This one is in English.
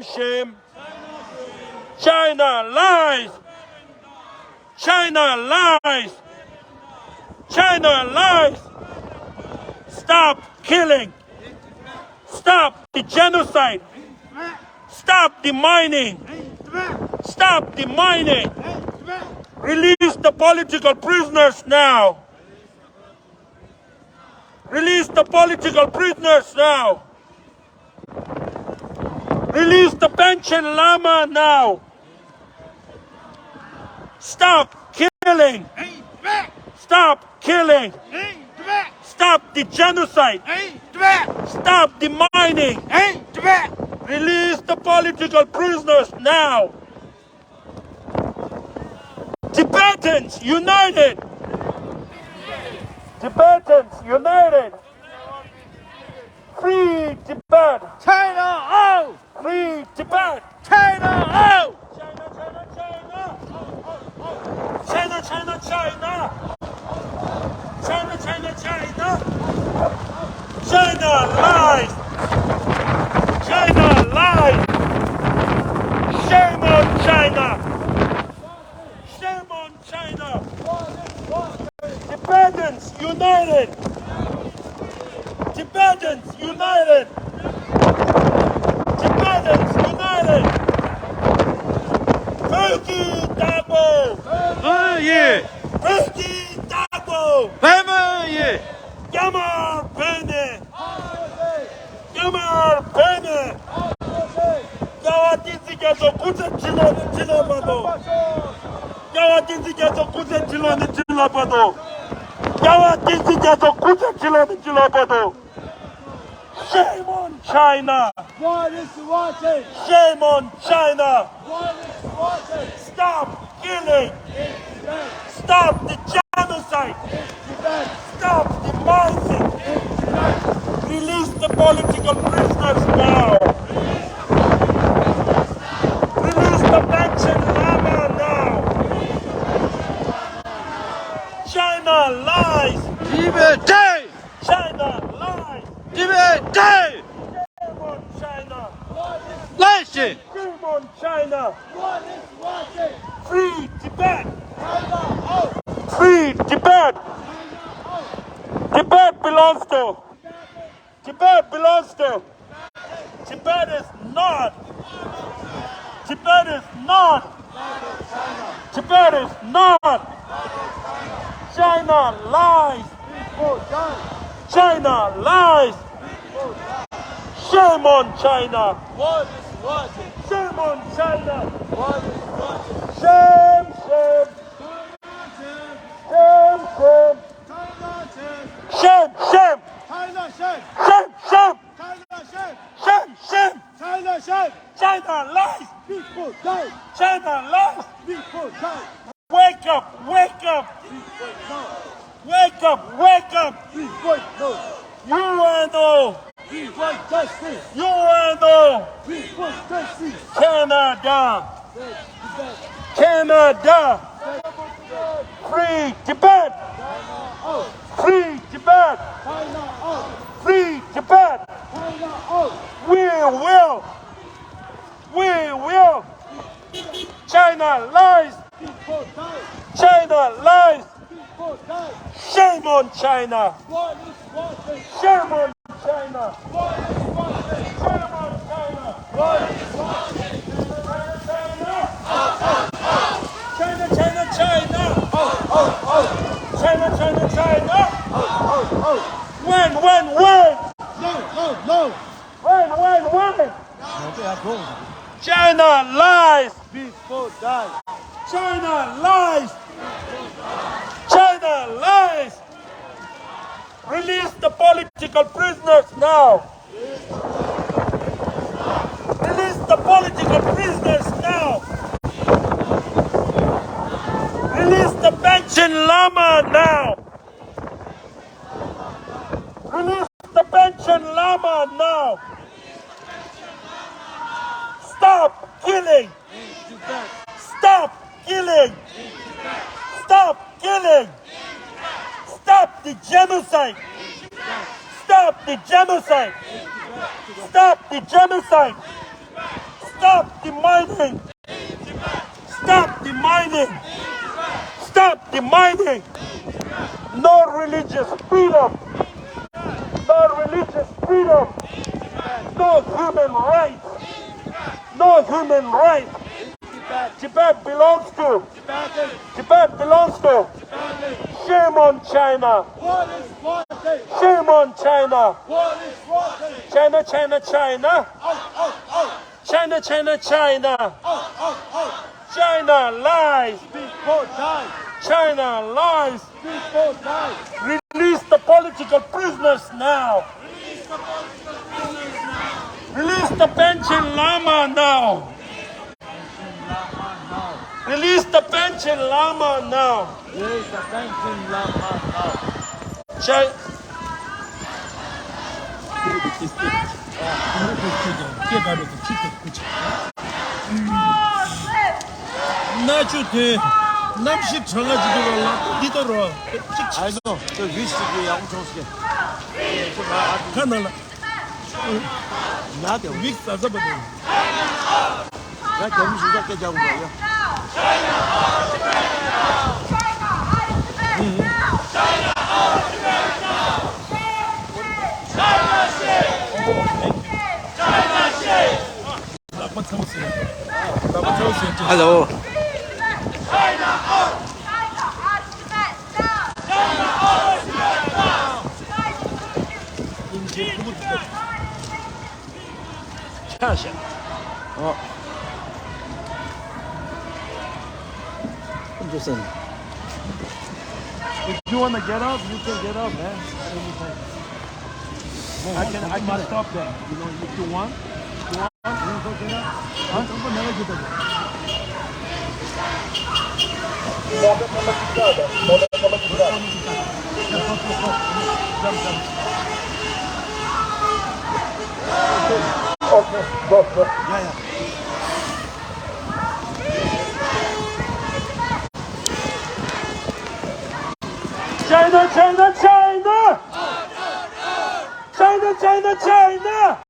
Shame, shame. China lies. China lies. China lies. Stop killing. Stop the genocide. Stop the mining. Stop the mining. Release the political prisoners now. Release the political prisoners now. Release the pension lama now. Stop killing. Stop killing. Stop the genocide. Stop the mining. Release the political prisoners now. Tibetans united. Tibetans united. Free Tibet. China out! Free Tibet. China out! China, China, China. China, China, China. China, China, China. China lies. China lies. Shame on China. Shame on China. Tibetans united. Tibetans united. Tibetans united. Turkey Dabo. Yeah! Turkey Dabo. Yeah! Yamar Bene. Yamar Bene. 야와딘지께서 구세 질러는 질러봐도. 야와딘지께서 구세 질러는 질러봐도. 야와딘지께서 구세 질러는 질러봐도. Shame on China. What is watching? Shame on China. What is watching? Stop killing. Stop the genocide. Stop the mining. Release the political prisoners now. Release the pension lama now. China lies. Tibetan! China lies. Tibetan! Shame on China. Listen! Shame on China. What is watching? Free Tibet. China out! Free Tibet. Tibet belongs to. Tibet belongs to. Tibet is not. Tibet is not. Tibet is not. China lies. China lies. Shame on China. What is watching? Shame on China. What is watching? Shame, shame. Shame, shame. Shame, shame. China shame! Shame, shame. China shame! Shame, shame. China shame! China lies. People die! China lies. People die! Wake up, wake up. People die! Wake up, wake up. We fight no! UNO. We fight justice! UNO. We fight justice! Canada. Canada. Free Tibet. Out! Free Tibet. China out! Free Tibet. China out! We will. We will. China lies. People die! China lies. People die! Shame on China. What is watching? Shame on China. What is watching? Shame on China. What is watching? China, China, China. Oh! China, China, China. Oh! When? No! When? China lies. People die! China lies. China lies. Release the political prisoners now. Release the political prisoners now. Release the pension lama now. Release the pension lama now. Stop killing. Stop killing. Stop killing. Stop the genocide. Stop the genocide. Stop the genocide. Stop the mining! Stop the mining! Stop the mining! No religious freedom! No religious freedom! No human rights! No human rights! Tibet belongs to! Tibet belongs to! Shame on China! What is wanted? Shame on China! What is wanted? China, China, China! Out. China, China, China! Out. China lies! People die. China lies! People die. Release the political prisoners now! Release the Panchen Lama now! Release the Panchen Lama now! Release the Panchen Lama now. China. 나주대 남식 정아지도록 리더로 알죠? 저 위스기 양청스게. 가나라 나대. 윅 싸서버려 나 점수작게 잡은 거예요. 나빠 타오세요 나빠 타오세요 Hello. 이제 그부터 차샤. If you want to get up, you can get up, man. Anytime. I can stop them. You know, if you want. You want? You can get up. 한번 내가 기다려 Okay, go. China, China, China! China, China, China!